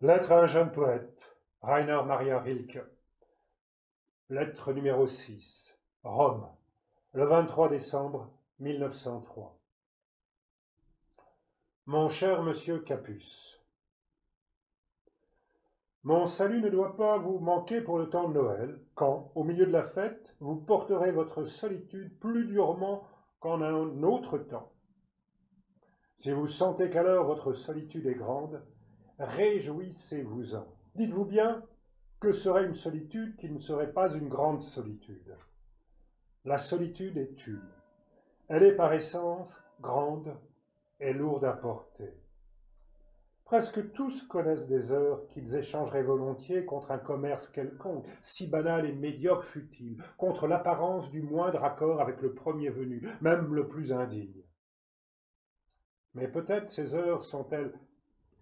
Lettre à un jeune poète, Rainer Maria Rilke. Lettre numéro 6. Rome, le 23 décembre 1903. Mon cher monsieur Capus, mon salut ne doit pas vous manquer pour le temps de Noël, quand, au milieu de la fête, vous porterez votre solitude plus durement qu'en un autre temps. Si vous sentez qu'alors votre solitude est grande, réjouissez-vous-en. Dites-vous bien que serait une solitude qui ne serait pas une grande solitude. La solitude est une. Elle est par essence grande et lourde à porter. Presque tous connaissent des heures qu'ils échangeraient volontiers contre un commerce quelconque, si banal et médiocre fût-il, contre l'apparence du moindre accord avec le premier venu, même le plus indigne. Mais peut-être ces heures sont-elles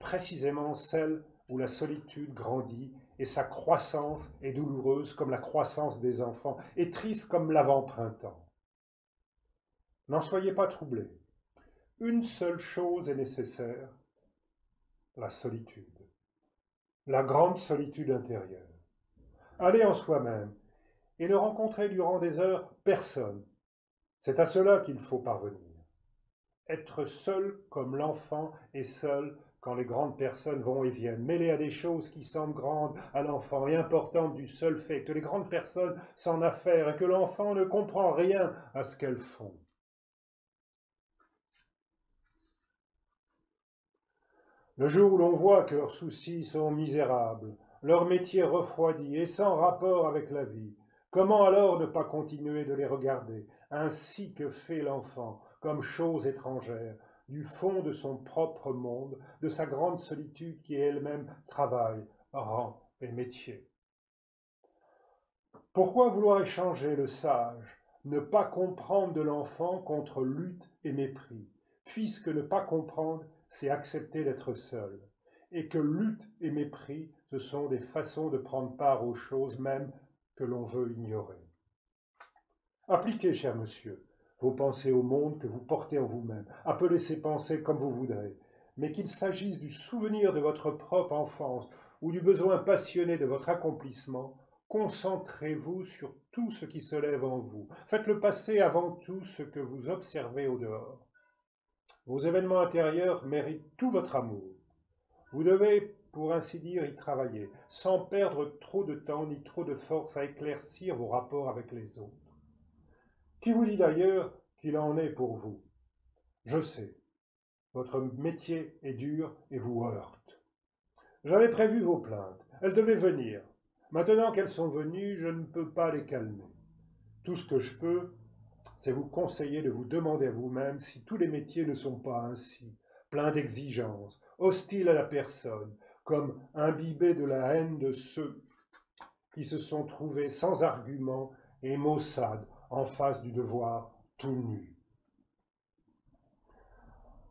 précisément celles où la solitude grandit et sa croissance est douloureuse comme la croissance des enfants et triste comme l'avant-printemps. N'en soyez pas troublés. Une seule chose est nécessaire, la solitude, la grande solitude intérieure. Allez en soi-même et ne rencontrez durant des heures personne. C'est à cela qu'il faut parvenir. Être seul comme l'enfant est seul quand les grandes personnes vont et viennent, mêlées à des choses qui semblent grandes à l'enfant et importantes du seul fait que les grandes personnes s'en affairent et que l'enfant ne comprend rien à ce qu'elles font. Le jour où l'on voit que leurs soucis sont misérables, leur métier refroidi et sans rapport avec la vie, comment alors ne pas continuer de les regarder, ainsi que fait l'enfant, comme chose étrangère, du fond de son propre monde, de sa grande solitude qui est elle-même travail, rang et métier. Pourquoi vouloir échanger le sage, ne pas comprendre de l'enfant contre lutte et mépris, puisque ne pas comprendre, c'est accepter d'être seul, et que lutte et mépris, ce sont des façons de prendre part aux choses même que l'on veut ignorer. Appliquez, cher monsieur, vos pensées au monde que vous portez en vous-même, appelez ces pensées comme vous voudrez, mais qu'il s'agisse du souvenir de votre propre enfance ou du besoin passionné de votre accomplissement, concentrez-vous sur tout ce qui se lève en vous. Faites-le passer avant tout ce que vous observez au dehors. Vos événements intérieurs méritent tout votre amour. Vous devez, pour ainsi dire, y travailler, sans perdre trop de temps ni trop de force à éclaircir vos rapports avec les autres. Qui vous dit d'ailleurs qu'il en est pour vous? Je sais, votre métier est dur et vous heurte. J'avais prévu vos plaintes, elles devaient venir. Maintenant qu'elles sont venues, je ne peux pas les calmer. Tout ce que je peux, c'est vous conseiller de vous demander à vous-même si tous les métiers ne sont pas ainsi, pleins d'exigences, hostiles à la personne, comme imbibés de la haine de ceux qui se sont trouvés sans argument et maussades en face du devoir tout nu.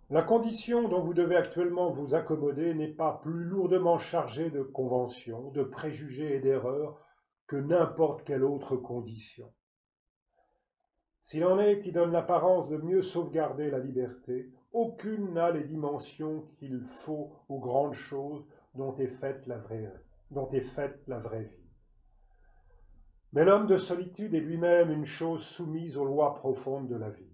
La condition dont vous devez actuellement vous accommoder n'est pas plus lourdement chargée de conventions, de préjugés et d'erreurs que n'importe quelle autre condition. S'il en est qui donnent l'apparence de mieux sauvegarder la liberté, aucune n'a les dimensions qu'il faut aux grandes choses dont est faite la vraie vie. Mais l'homme de solitude est lui-même une chose soumise aux lois profondes de la vie.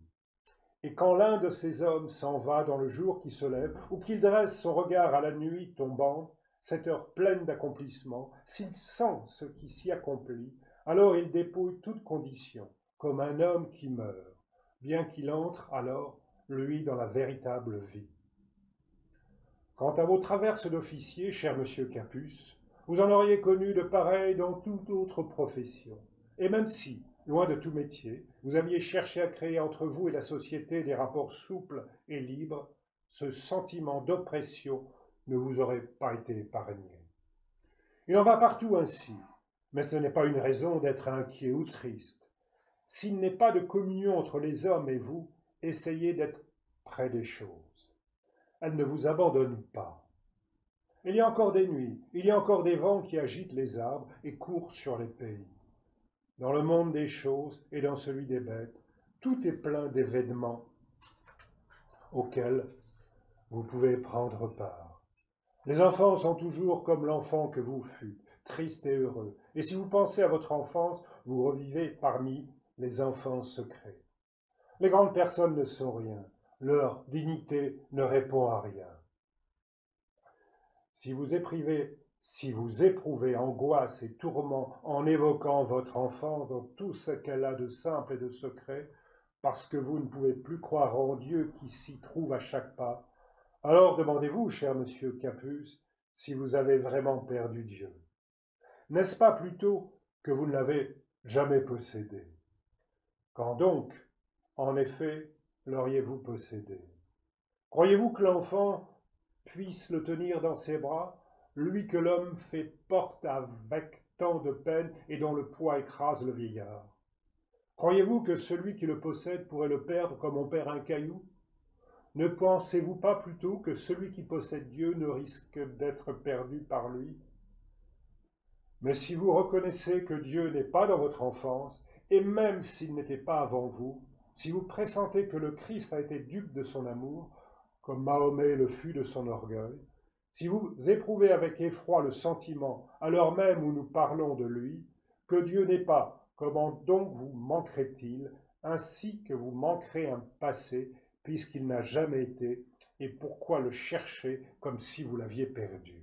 Et quand l'un de ces hommes s'en va dans le jour qui se lève, ou qu'il dresse son regard à la nuit tombante, cette heure pleine d'accomplissement, s'il sent ce qui s'y accomplit, alors il dépouille toute condition, comme un homme qui meurt, bien qu'il entre alors, lui, dans la véritable vie. Quant à vos traverses d'officier, cher monsieur Capus, vous en auriez connu de pareilles dans toute autre profession. Et même si, loin de tout métier, vous aviez cherché à créer entre vous et la société des rapports souples et libres, ce sentiment d'oppression ne vous aurait pas été épargné. Il en va partout ainsi, mais ce n'est pas une raison d'être inquiet ou triste. S'il n'est pas de communion entre les hommes et vous, essayez d'être près des choses. Elles ne vous abandonnent pas. Il y a encore des nuits, il y a encore des vents qui agitent les arbres et courent sur les pays. Dans le monde des choses et dans celui des bêtes, tout est plein d'événements auxquels vous pouvez prendre part. Les enfants sont toujours comme l'enfant que vous fûtes, triste et heureux. Et si vous pensez à votre enfance, vous revivez parmi les enfants secrets. Les grandes personnes ne sont rien. Leur dignité ne répond à rien. Si vous éprouvez angoisse et tourment en évoquant votre enfant dans tout ce qu'elle a de simple et de secret, parce que vous ne pouvez plus croire en Dieu qui s'y trouve à chaque pas, alors demandez-vous, cher monsieur Capus, si vous avez vraiment perdu Dieu. N'est-ce pas plutôt que vous ne l'avez jamais possédé? Quand donc, en effet, l'auriez-vous possédé? Croyez-vous que l'enfant puisse le tenir dans ses bras, lui que l'homme fait porte avec tant de peine et dont le poids écrase le vieillard? Croyez-vous que celui qui le possède pourrait le perdre comme on perd un caillou? Ne pensez-vous pas plutôt que celui qui possède Dieu ne risque d'être perdu par lui? Mais si vous reconnaissez que Dieu n'est pas dans votre enfance, et même s'il n'était pas avant vous, si vous pressentez que le Christ a été dupe de son amour, comme Mahomet le fut de son orgueil, si vous éprouvez avec effroi le sentiment, à l'heure même où nous parlons de lui, que Dieu n'est pas, comment donc vous manquerait-il, ainsi que vous manquerez un passé, puisqu'il n'a jamais été, et pourquoi le chercher comme si vous l'aviez perdu?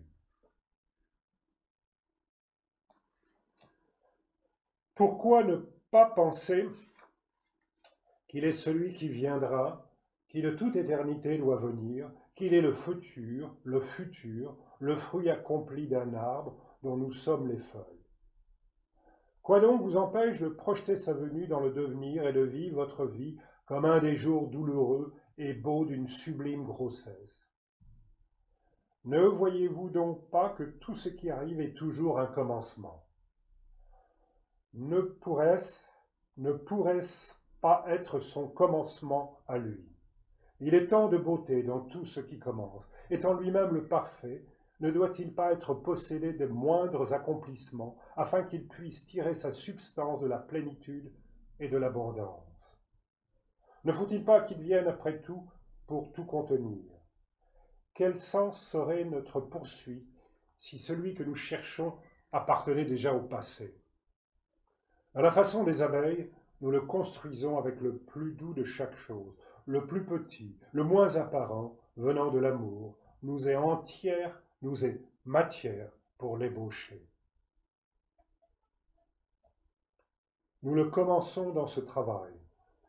Pourquoi ne pas penser qu'il est celui qui viendra, qui de toute éternité doit venir, qu'il est le futur, le fruit accompli d'un arbre dont nous sommes les feuilles? Quoi donc vous empêche de projeter sa venue dans le devenir et de vivre votre vie comme un des jours douloureux et beaux d'une sublime grossesse? Ne voyez-vous donc pas que tout ce qui arrive est toujours un commencement? Ne pourrait-ce pas être son commencement à lui? Il est tant de beauté dans tout ce qui commence. Étant lui-même le parfait, ne doit-il pas être possédé des moindres accomplissements afin qu'il puisse tirer sa substance de la plénitude et de l'abondance? Ne faut-il pas qu'il vienne après tout pour tout contenir? Quel sens serait notre poursuite si celui que nous cherchons appartenait déjà au passé? À la façon des abeilles, nous le construisons avec le plus doux de chaque chose, le plus petit, le moins apparent, venant de l'amour, nous est matière pour l'ébaucher. Nous le commençons dans ce travail,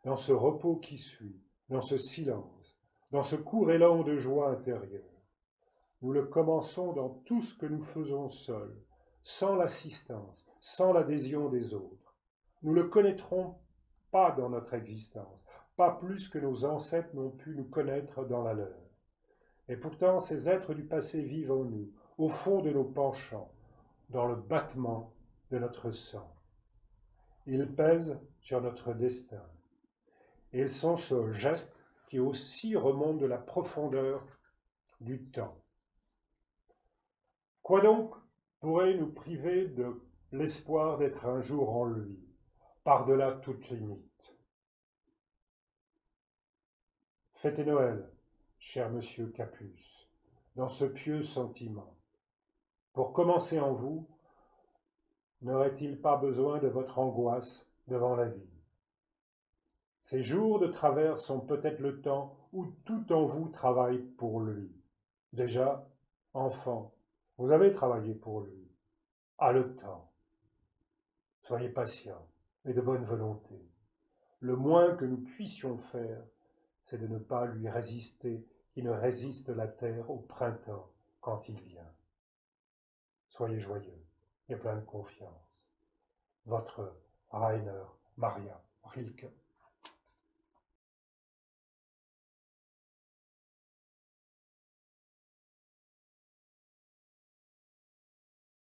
dans ce repos qui suit, dans ce silence, dans ce court élan de joie intérieure. Nous le commençons dans tout ce que nous faisons seuls, sans l'assistance, sans l'adhésion des autres. Nous le connaîtrons pas dans notre existence, pas plus que nos ancêtres n'ont pu nous connaître dans la leur. Et pourtant, ces êtres du passé vivent en nous, au fond de nos penchants, dans le battement de notre sang. Ils pèsent sur notre destin. Et ils sont ce geste qui aussi remonte de la profondeur du temps. Quoi donc pourrait nous priver de l'espoir d'être un jour en lui, par-delà toute limite? Fêtez Noël, cher monsieur Capus, dans ce pieux sentiment. Pour commencer en vous, n'aurait-il pas besoin de votre angoisse devant la vie? Ces jours de travers sont peut-être le temps où tout en vous travaille pour lui. Déjà, enfant, vous avez travaillé pour lui. À le temps. Soyez patient et de bonne volonté. Le moins que nous puissions faire, c'est de ne pas lui résister, qui ne résiste la terre au printemps quand il vient. Soyez joyeux et plein de confiance. Votre Rainer Maria Rilke.